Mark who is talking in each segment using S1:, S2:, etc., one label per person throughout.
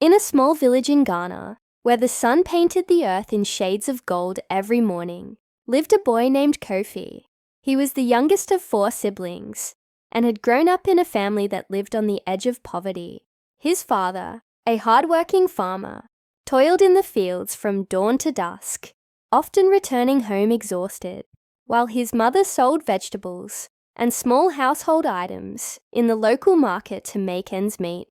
S1: In a small village in Ghana, where the sun painted the earth in shades of gold every morning, lived a boy named Kofi. He was the youngest of 4 siblings and had grown up in a family that lived on the edge of poverty. His father, a hard-working farmer, toiled in the fields from dawn to dusk, often returning home exhausted, while his mother sold vegetables and small household items in the local market to make ends meet.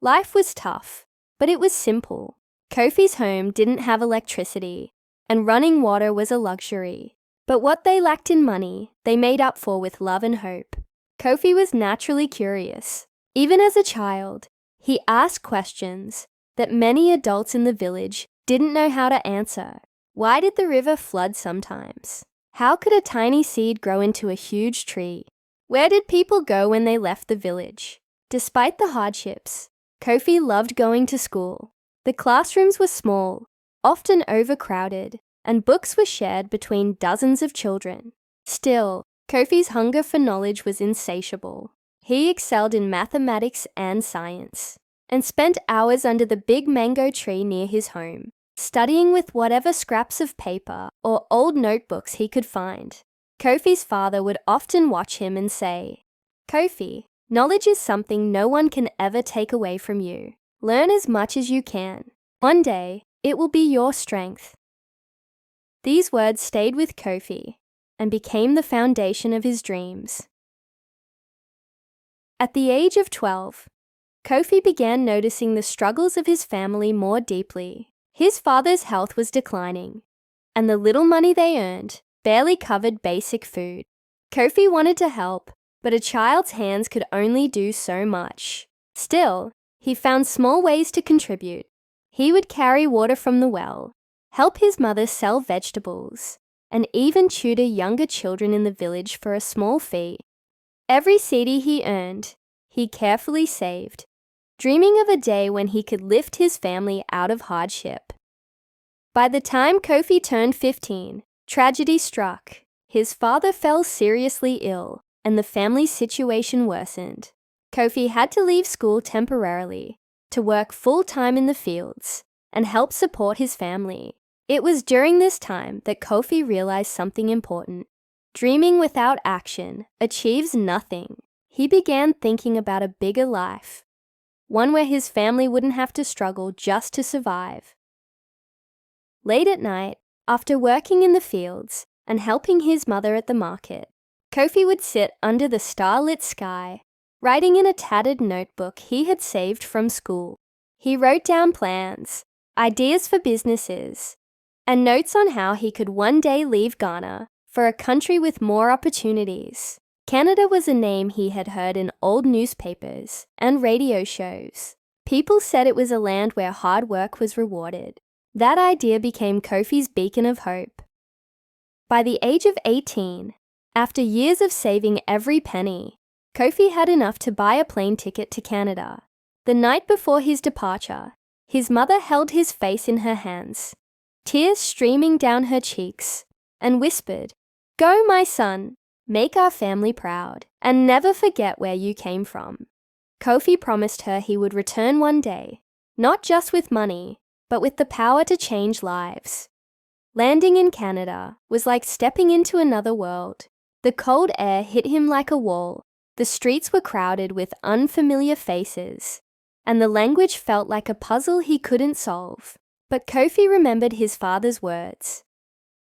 S1: Life was tough, but it was simple. Kofi's home didn't have electricity, and running water was a luxury. But what they lacked in money, they made up for with love and hope. Kofi was naturally curious. Even as a child, he asked questions that many adults in the village didn't know how to answer. Why did the river flood sometimes? How could a tiny seed grow into a huge tree? Where did people go when they left the village? Despite the hardships, Kofi loved going to school. The classrooms were small, often overcrowded, and books were shared between dozens of children. Still, Kofi's hunger for knowledge was insatiable. He excelled in mathematics and science, and spent hours under the big mango tree near his home, studying with whatever scraps of paper or old notebooks he could find. Kofi's father would often watch him and say, "Kofi, knowledge is something no one can ever take away from you. Learn as much as you can. One day, it will be your strength." These words stayed with Kofi and became the foundation of his dreams. At the age of 12, Kofi began noticing the struggles of his family more deeply. His father's health was declining, and the little money they earned barely covered basic food. Kofi wanted to help, but a child's hands could only do so much. Still, he found small ways to contribute. He would carry water from the well, help his mother sell vegetables, and even tutor younger children in the village for a small fee. Every cedi he earned, he carefully saved, dreaming of a day when he could lift his family out of hardship. By the time Kofi turned 15, tragedy struck. His father fell seriously ill, and the family's situation worsened. Kofi had to leave school temporarily to work full-time in the fields and help support his family. It was during this time that Kofi realized something important. Dreaming without action achieves nothing. He began thinking about a bigger life, one where his family wouldn't have to struggle just to survive. Late at night, after working in the fields and helping his mother at the market, Kofi would sit under the starlit sky, writing in a tattered notebook he had saved from school. He wrote down plans, ideas for businesses, and notes on how he could one day leave Ghana for a country with more opportunities. Canada was a name he had heard in old newspapers and radio shows. People said it was a land where hard work was rewarded. That idea became Kofi's beacon of hope. By the age of 18, after years of saving every penny, Kofi had enough to buy a plane ticket to Canada. The night before his departure, his mother held his face in her hands, tears streaming down her cheeks, and whispered, "Go, my son, make our family proud, and never forget where you came from." Kofi promised her he would return one day, not just with money, but with the power to change lives. Landing in Canada was like stepping into another world. The cold air hit him like a wall. The streets were crowded with unfamiliar faces, and the language felt like a puzzle he couldn't solve. But Kofi remembered his father's words.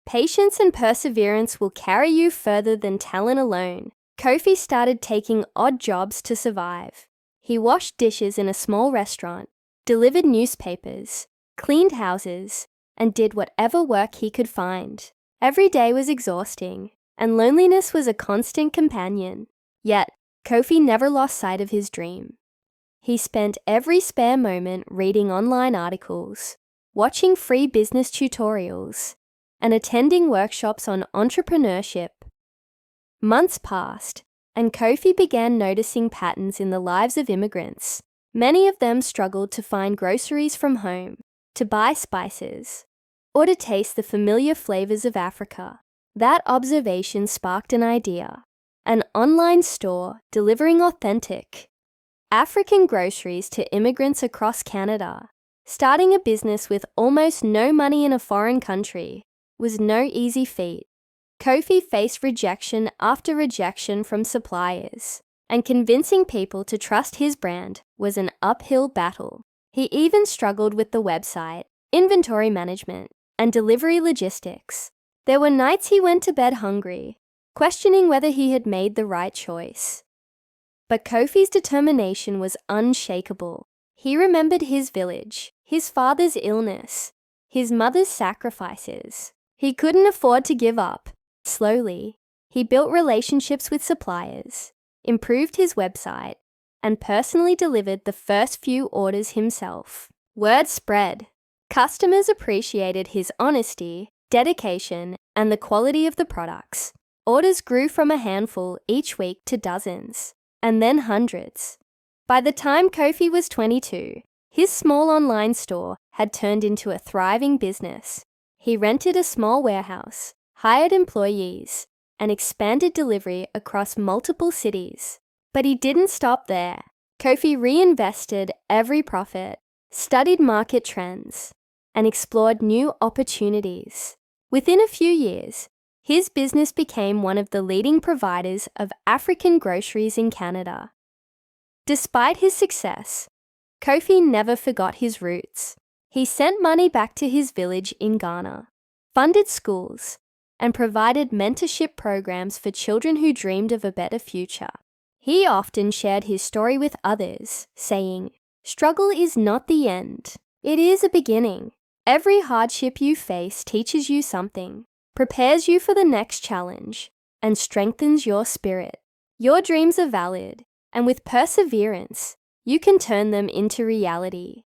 S1: "Patience and perseverance will carry you further than talent alone." Kofi started taking odd jobs to survive. He washed dishes in a small restaurant, delivered newspapers, cleaned houses, and did whatever work he could find. Every day was exhausting, and loneliness was a constant companion. Yet, Kofi never lost sight of his dream. He spent every spare moment reading online articles, watching free business tutorials, and attending workshops on entrepreneurship. Months passed, and Kofi began noticing patterns in the lives of immigrants. Many of them struggled to find groceries from home, to buy spices, or to taste the familiar flavors of Africa. That observation sparked an idea: an online store delivering authentic, African groceries to immigrants across Canada. Starting a business with almost no money in a foreign country was no easy feat. Kofi faced rejection after rejection from suppliers, and convincing people to trust his brand was an uphill battle. He even struggled with the website, inventory management, and delivery logistics. There were nights he went to bed hungry, questioning whether he had made the right choice. But Kofi's determination was unshakable. He remembered his village, his father's illness, his mother's sacrifices. He couldn't afford to give up. Slowly, he built relationships with suppliers, improved his website, and personally delivered the first few orders himself. Word spread. Customers appreciated his honesty, dedication, and the quality of the products. Orders grew from a handful each week to dozens, and then hundreds. By the time Kofi was 22, his small online store had turned into a thriving business. He rented a small warehouse, hired employees, and expanded delivery across multiple cities. But he didn't stop there. Kofi reinvested every profit, studied market trends, and explored new opportunities. Within a few years, his business became one of the leading providers of African groceries in Canada. Despite his success, Kofi never forgot his roots. He sent money back to his village in Ghana, funded schools, and provided mentorship programs for children who dreamed of a better future. He often shared his story with others, saying, "Struggle is not the end. It is a beginning. Every hardship you face teaches you something, prepares you for the next challenge, and strengthens your spirit. Your dreams are valid, and with perseverance, you can turn them into reality."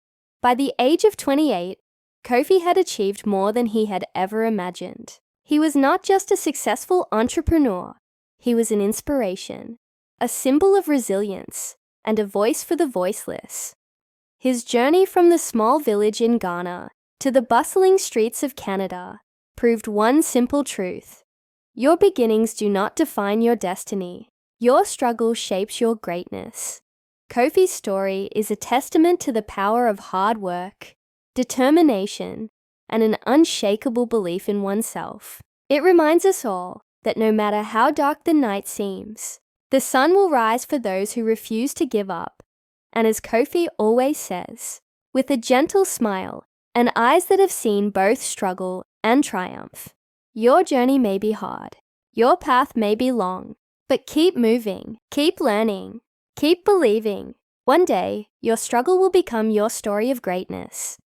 S1: By the age of 28, Kofi had achieved more than he had ever imagined. He was not just a successful entrepreneur, he was an inspiration, a symbol of resilience, and a voice for the voiceless. His journey from the small village in Ghana to the bustling streets of Canada proved one simple truth: your beginnings do not define your destiny. Your struggle shapes your greatness. Kofi's story is a testament to the power of hard work, determination, and an unshakable belief in oneself. It reminds us all that no matter how dark the night seems, the sun will rise for those who refuse to give up. And as Kofi always says, with a gentle smile and eyes that have seen both struggle and triumph, your journey may be hard, your path may be long, but keep moving, keep learning, keep believing. One day, your struggle will become your story of greatness.